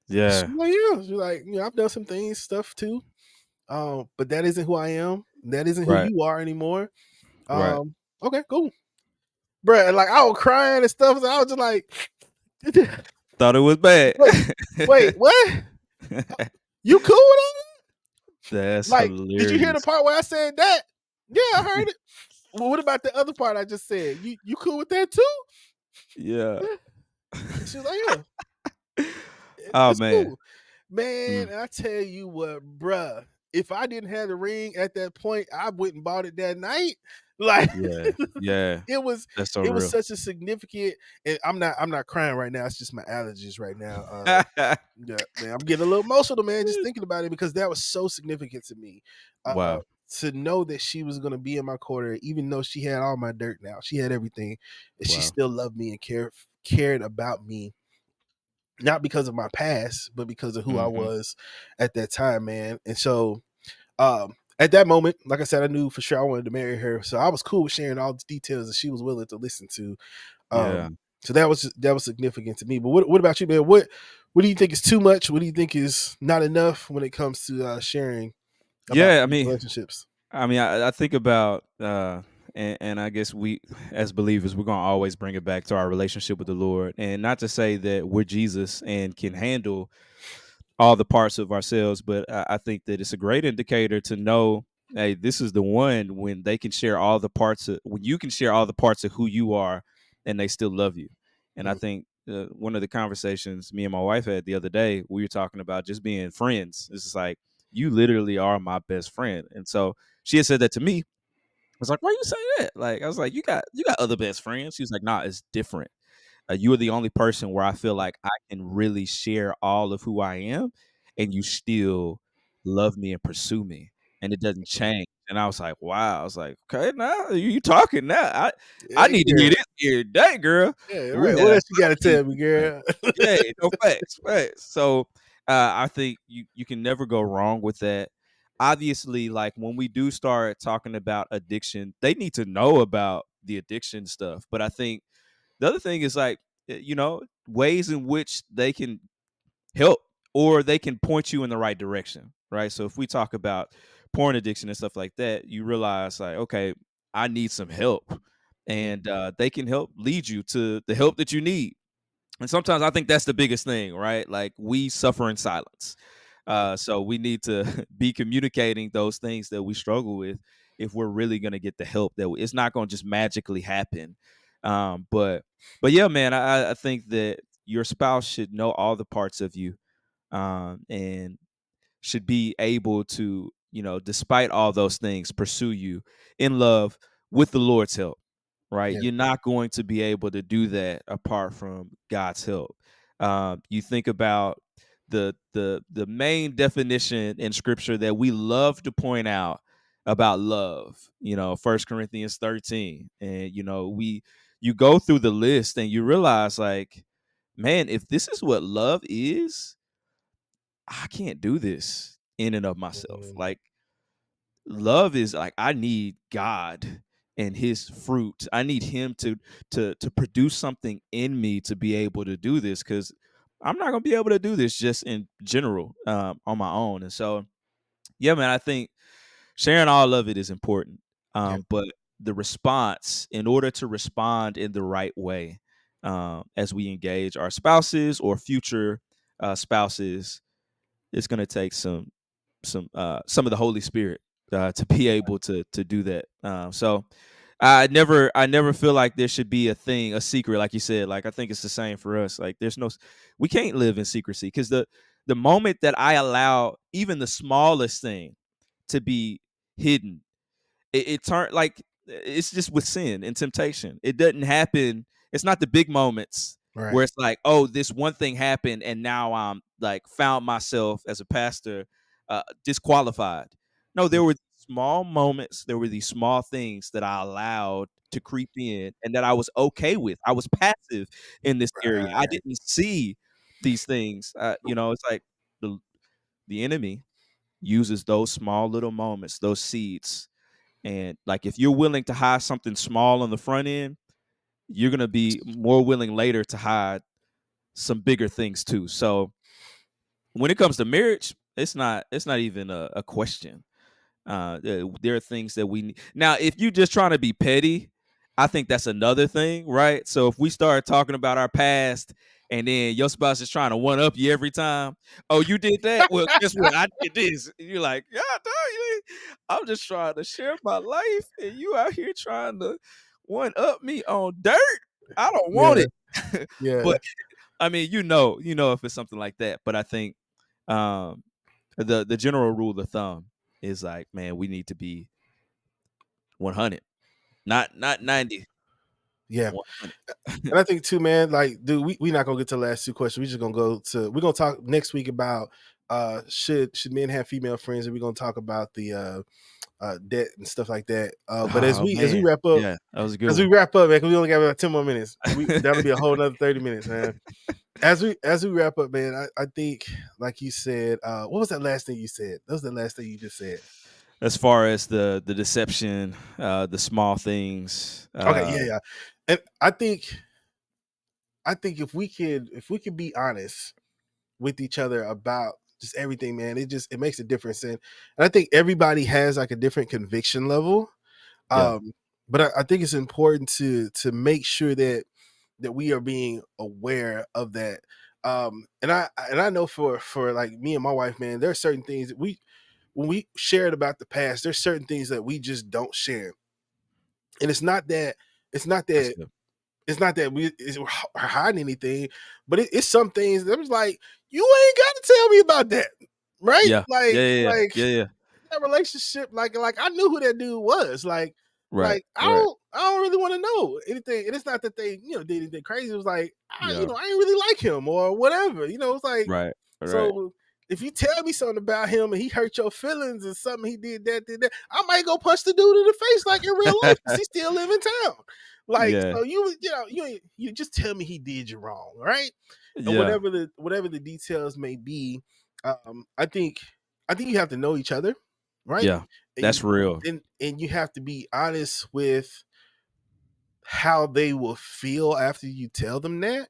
She Yeah. was like, "Yeah." She's like, I've done some things, stuff too. But that isn't who I am. That isn't who Right. you are anymore. Right. Okay, cool, bruh. Like I was crying and stuff. So I was just like, Thought it was bad. "Wait, wait, what? You cool with it?" That's Like, did you hear the hilarious. part where I said that? Yeah, I heard it. Well, what about the other part I just said? You cool with that too? Yeah. And she was like, "Yeah, Oh, it's man. cool." Man, Mm. and I tell you what, bruh, if I didn't have the ring at that point, I wouldn't bought it that night. Like Yeah. Yeah. it was That's so it was real. such a significant, and I'm not crying right now. It's just my allergies right now. Yeah, man, I'm getting a little emotional, man, just thinking about it because that was so significant to me. Uh Wow. to know that she was gonna be in my corner, even though she had all my dirt now. She had everything, and she Wow. still loved me and cared about me, not because of my past, but because of who I Mhm. was at that time, man. And so at that moment, like I said, I knew for sure I wanted to marry her. So I was cool with sharing all the details that she was willing to listen to. Yeah. So that was significant to me. But what about you, man? What do you think is too much? What do you think is not enough when it comes to sharing about Yeah, I these mean relationships? I think about and I guess we as believers we're gonna always bring it back to our relationship with the Lord. And not to say that we're Jesus and can handle all the parts of ourselves, but I think that it's a great indicator to know, hey, this is the one when they can share all the parts of when you can share all the parts of who you are and they still love you. And I Mhm, think one of the conversations me and my wife had the other day, we were talking about just being friends. It's just like, you literally are my best friend. And so she had said that to me. I was like, why you say that? Like, I was like, you got other best friends. She was like, nah, it's different. You are the only person where I feel like I can really share all of who I am, and you still love me and pursue me. and it doesn't change. And I was like, wow. I was like, okay, now you talking now. I Yeah, need to hear girl. this every day, girl. Yeah, We right. What have else you gotta conversations tell me, every day. girl? Yeah, no facts, facts. So I think you can never go wrong with that. Obviously, like when we do start talking about addiction, they need to know about the addiction stuff. But I think the other thing is like, ways in which they can help or they can point you in the right direction, right? So if we talk about porn addiction and stuff like that, you realize like, okay, I need some help, Mhm. and they can help lead you to the help that you need. And sometimes I think that's the biggest thing, right? Like we suffer in silence. Yeah, So we need to be communicating those things that we struggle with if we're really going to get the help it's not going to just magically happen. Um, but but yeah, man, I think that your spouse should know all the parts of you, and should be able to, despite all those things, pursue you in love with the Lord's help, right? yeah, You're not going to be able to do that apart from God's help. You think about the main definition in Scripture that we love to point out about love. First Corinthians 13, and you go through the list and you realize like, man, if this is what love is, I can't do this in and of myself. mhm, Like love is like I need God and his fruit. I need him to produce something in me to be able to do this, cuz I'm not going to be able to do this just in general, on my own. And so yeah, man, I think sharing all of it is important. yeah, But the response, in order to respond in the right way, as we engage our spouses or future spouses, it's going to take some of the Holy Spirit to be able to do that. So I never feel like there should be a secret, like you said. Like I think it's the same for us. Like we can't live in secrecy, because the moment that I allow even the smallest thing to be hidden, it turned like it's just with sin and temptation. It doesn't happen. It's not the big moments right. where it's like, oh, this one thing happened and now I'm like found myself as a pastor disqualified. No, Mhm, there were small moments. There were these small things that I allowed to creep in and that I was okay with. I was passive in this area. I right. didn't see these things. It's like the the enemy uses those small little moments, those seeds, and like if you're willing to hide something small on the front end, you're gonna be more willing later to hide some bigger things too. So when it comes to marriage, it's not even a question. There are things that we need. Now, if you just trying to be petty, I think that's another thing, right? So if we start talking about our past and then your spouse is trying to one up you every time, oh, you did that? Well, guess what? I did this. And you're like, yeah, I'm just trying to share my life, and you out here trying to one up me on dirt. I don't want Yeah, it. yeah, But I mean, if it's something like that. But I think um, the general rule of thumb is like, man, we need to be 100, not 90, yeah. 100. And I think too, man, like, dude, we not gonna get to the last two questions. We just gonna we're gonna talk next week about should men have female friends, and we're gonna talk about the debt and stuff like that. But Oh as we man, wrap up, yeah, that was a good one. man, 'cause we only got about 10 more minutes. That'll be a whole another 30 minutes, man. As we wrap up, man, I think like you said, what was that last thing you said? That was the last thing you just said. As far as the deception, the small things, Okay, yeah, yeah. And I think if we could be honest with each other about just everything, man, it makes a difference. And I think everybody has like a different conviction level. yeah, Um, but I think it's important to make sure that we are being aware of that. And I know for like me and my wife, man, there are certain things that when we shared about the past, there's certain things that we just don't share. And it's not that's that good. we're hiding anything, but it's some things that was like, you ain't got to tell me about that, right? Yeah, yeah, Like, yeah, yeah, like yeah, yeah. that relationship, like I knew who that dude was. Right, I right. don't really want to know anything. And it's not that they did anything crazy. It was like Yeah, I didn't really like him or whatever. It's like right, right. so. if you tell me something about him and he hurt your feelings and something he did that, I might go punch the dude in the face like in real life because he still live in town. Like, Yeah. so you just tell me he did you wrong, right? And Yeah. whatever the details may be, I think you have to know each other, right? Yeah. And That's you real. and you have to be honest with how they will feel after you tell them that.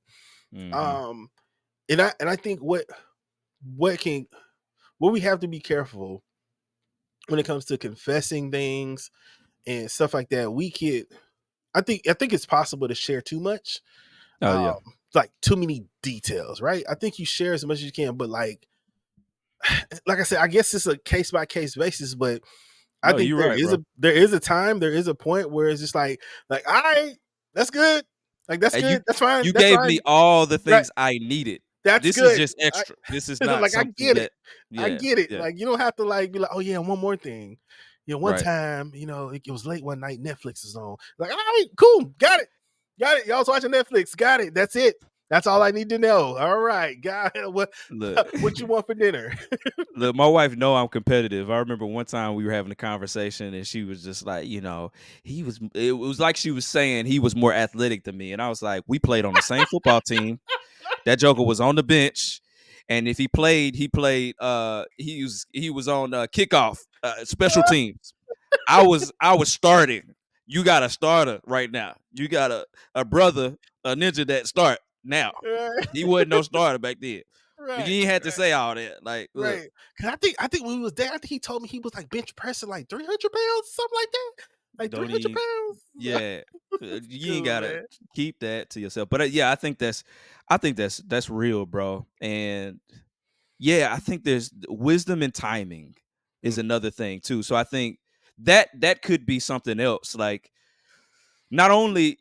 Mhm. Um, and I think what can what we have to be careful when it comes to confessing things and stuff like that. I think it's possible to share too much, Oh, um, yeah. like too many details, right? I think you share as much as you can, but like I said, I guess it's a case by case basis. But I No, think you're right, bro. there is a point where it's just like, all right, that's good, like that's And good, you that's gave fine, me all the right? things I needed. That's This is good. just I, extra. This is not like I something get it. that I yeah, get it. yeah, Like you don't have to like be like, oh yeah, one more thing. One right. time, it was late one night, Netflix is on. Like, all right, cool, got it. Got it. Y'all's watching Netflix. Got it. That's it. That's all I need to know. All right. Got it. Look. What you want for dinner? Look, my wife know I'm competitive. I remember one time we were having a conversation and she was just like, it was like she was saying he was more athletic than me. And I was like, we played on the same football team. That joker was on the bench. And if he played he was on kickoff, special teams. I was starting. You got a starter right now. You got a brother, a ninja that start now. Right. He wasn't no starter back then. You Right. ain't had to Right. say all that. Like, look, Right. Cause I think when we was there, I think he told me he was like bench pressing like 300 pounds, something like that. Like don't 300 even pounds. yeah. You ain't Cool, gotta man. keep that to yourself. But yeah, I think that's real, bro. And yeah, I think there's wisdom and timing is Mm, another thing too. So I think that could be something else. Like not only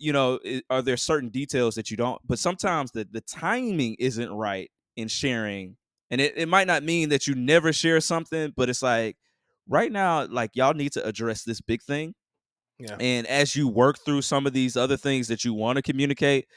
are there certain details that you don't, but sometimes the timing isn't right in sharing, and it might not mean that you never share something, but it's like right now, like y'all need to address this big thing, yeah. and as you work through some of these other things that you want to communicate,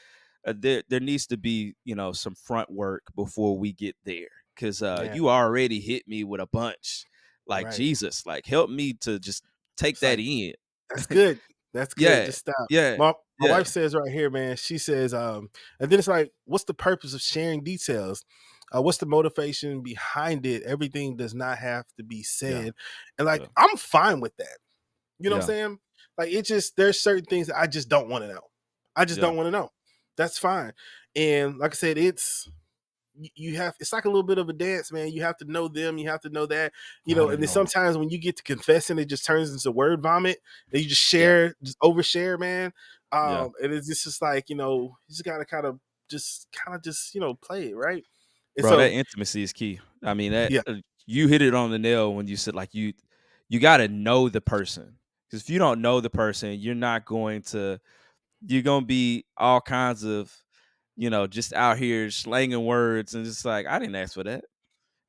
there needs to be some front work before we get there, because Yeah. you already hit me with a bunch, like Right. Jesus, like help me to just take It's that like in. that's good. That's good. Yeah, Just stop. yeah, My yeah, wife says right here, man. She says, and then it's like, what's the purpose of sharing details? What's the motivation behind it? Everything does not have to be yeah, said, and like yeah, I'm fine with that. You know what I'm yeah, saying? Like it just there's certain things that I just don't want to know. I just yeah. don't want to know. That's fine. And like I said, you have it's like a little bit of a dance, man. You have to know them, you have to know that, Gotta and then know 'em. sometimes when you get to confessing, it just turns into word vomit and you Yeah, just overshare, man. yeah, And it's just like, you just gotta kind of just play it, right? And bro. That so intimacy is key. I mean, that yeah, you hit it on the nail when you said like you got to know the person, because if you don't know the person, you're gonna be all kinds of just out here slanging words and just like I didn't ask for that.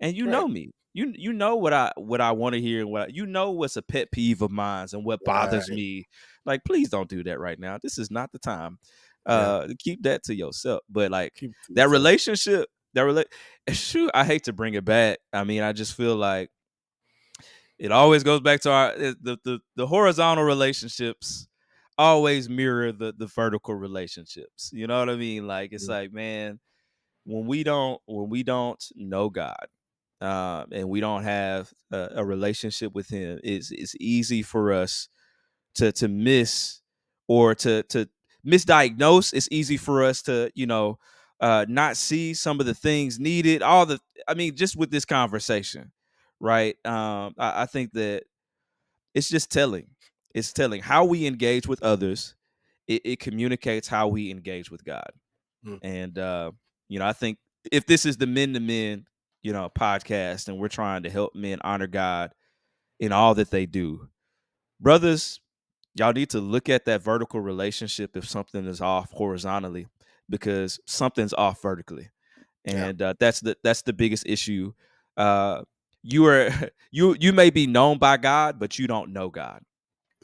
And you know right, me. You know what I want to hear, and what's a pet peeve of mine and what bothers right, me. Like, please don't do that right now. This is not the time. yeah. Keep that to yourself. But like Keep it to that yourself. relationship, shoot, I hate to bring it back. I mean, I just feel like it always goes back to the horizontal relationships always mirror the vertical relationships. You know what I mean? Like it's Mm, like, man, when we don't know God, and we don't have a relationship with Him, it's easy for us to miss or to misdiagnose. It's easy for us to not see some of the things needed. I mean, just with this conversation, right? I think that it's just telling. It's telling how we engage with others. It communicates how we engage with God. mm, And I think if this is the men to men, podcast, and we're trying to help men honor God in all that they do, brothers, y'all need to look at that vertical relationship if something is off horizontally, because something's off vertically, yeah. and that's the biggest issue. Uh, you are you may be known by God, but you don't know God.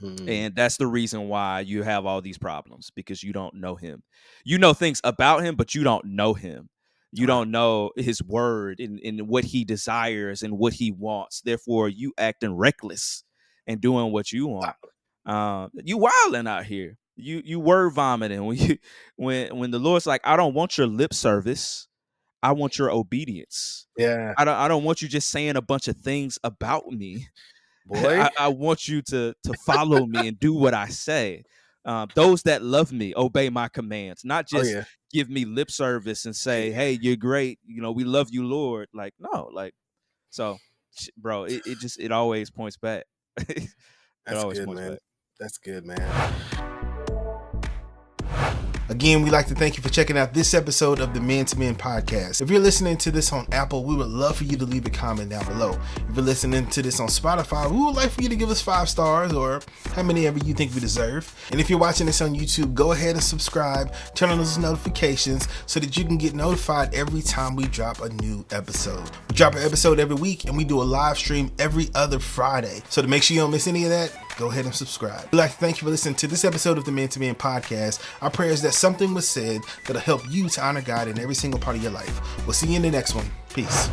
Mm, And that's the reason why you have all these problems, because you don't know him. You know things about him, but you don't know him. You Right. don't know his word and what he desires and what he wants. Therefore, you acting reckless and doing what you want. You wilding out here. You word vomiting when you when the Lord's like, I don't want your lip service. I want your obedience. Yeah, I don't want you just saying a bunch of things about me. boy. I want you to follow me and do what I say. Those that love me obey my commands, not Oh just yeah, give me lip service and say, yeah. "Hey, you're great. We love you, Lord." Like, no, like, so, bro, it always points back. It That's always good, points man. back. That's good, man. Again, we'd like to thank you for checking out this episode of the Men to Men podcast. If you're listening to this on Apple, we would love for you to leave a comment down below. If you're listening to this on Spotify, we would like for you to give us 5 stars or how many ever you think we deserve. And if you're watching this on YouTube, go ahead and subscribe, turn on those notifications so that you can get notified every time we drop a new episode. We drop an episode every week and we do a live stream every other Friday. So to make sure you don't miss any of that, go ahead and subscribe. We'd like to thank you for listening to this episode of the Men to Men podcast. Our prayer is that something was said that'll help you to honor God in every single part of your life. We'll see you in the next one. Peace.